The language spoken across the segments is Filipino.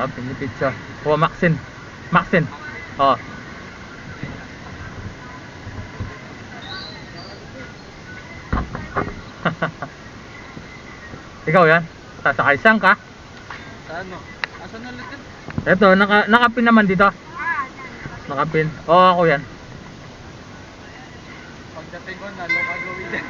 Pinipit siya. Oh, Maxine. Maxine. Oh. Ikaw yan? Sasakay saan ka? Sa ano? Asan ulit yun? Eto, nakapin naman dito. Nakapin. Oo, ako yan. Pagdating ko, nalo ka gawin yan.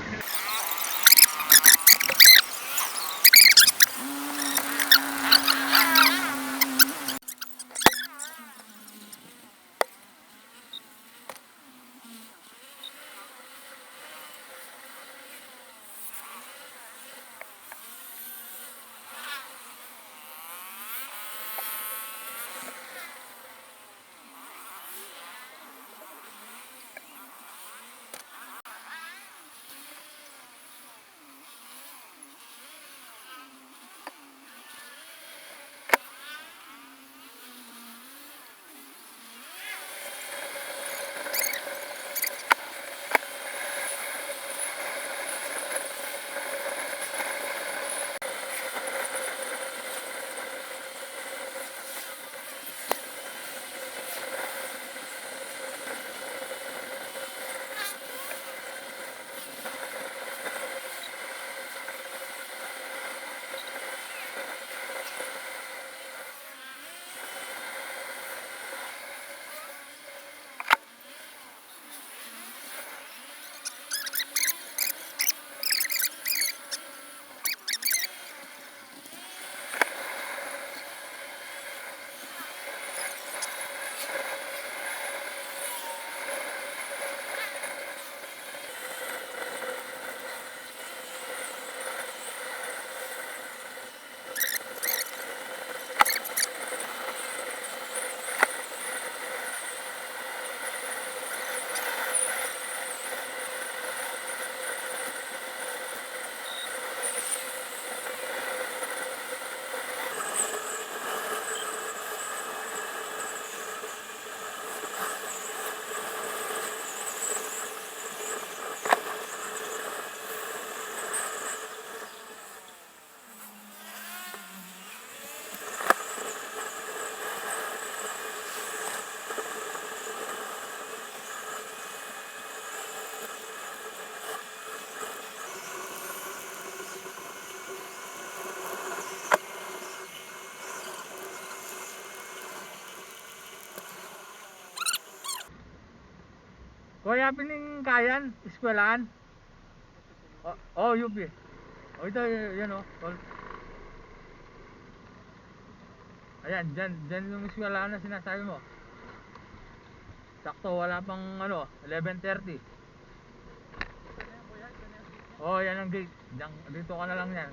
Kuya, pining kayan, eskwelahan. Oh, UP. Oh, ito, yan oh. Ayan, dyan yung eskwelahan na sinasabi mo. Sakto, wala pang 11:30. Oh, yan ang gate. Dito ka na lang yan.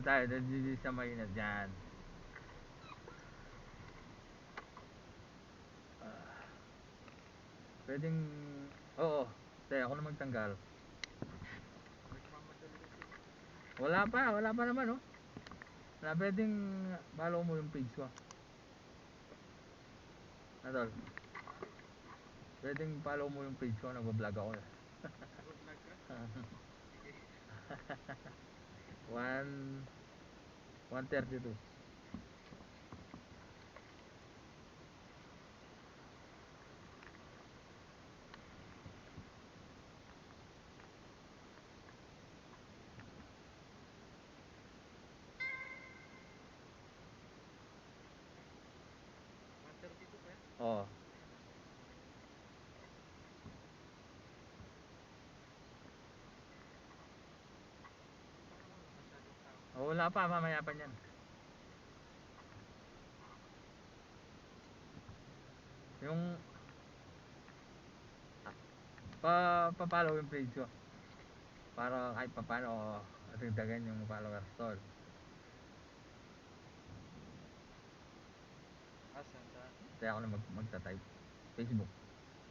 Ito tayo, dito sa Maynila dyan. Pwedeng, oo, tayo ako na magtanggal. Wala pa naman oh. Wala, pwedeng follow mo yung page ko. Natol, pwedeng follow mo yung page ko, nagbablog ako eh. 1:32. Oo. Oh, wala pa, mamaya pa niyan. Yung pa-follow yung page ko. Para kahit pa paano dagdagan yung followers tol. Asan sa? Kaya ako na magta-type. Facebook.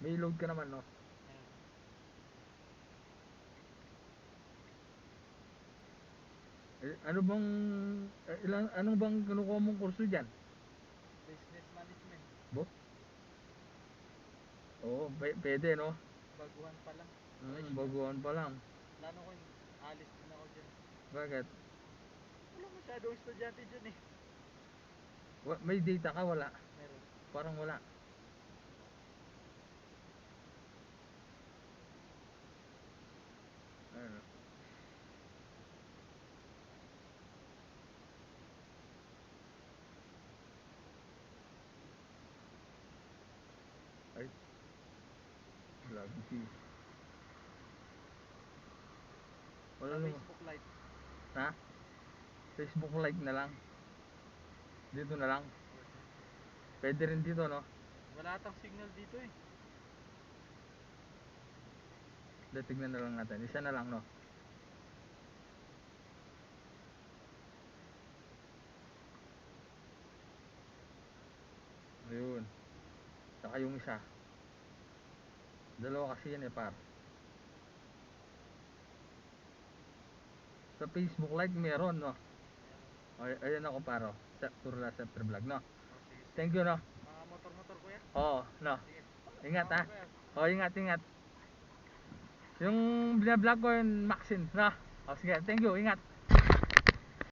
May load ka naman no. Ano bang anong bang kinukuha mong kurso diyan? Business management. Bo? Oo, pwede no. Baguhan pa lang. Baguhan pa lang. Plano ko yun, alis din ako dyan. Bakit? Wala masyadong estudyante dyan eh. May data ka? Wala. Meron. Parang wala. Ano? Ay. Gravity. Wala Sa naman. Facebook Live. Ha? Facebook like na lang. Dito na lang. Pwede rin dito, no? Wala atang signal dito eh. Tignan na lang natin. Isa na lang, no? Ayun. Saka yung isa. Dalawa kasi yan eh, par. Sa Facebook like meron, no? Ay, ayan ako, paro. Turla Scepter Vlog, no? Oh, sige, sige. Thank you, no? Mga motor-motor kuya. Oo, no? Sige. Ingat, ha? Kuya. Oo, ingat, ingat. Yung binablog ko yung Maxine, no? O, sige, thank you, ingat.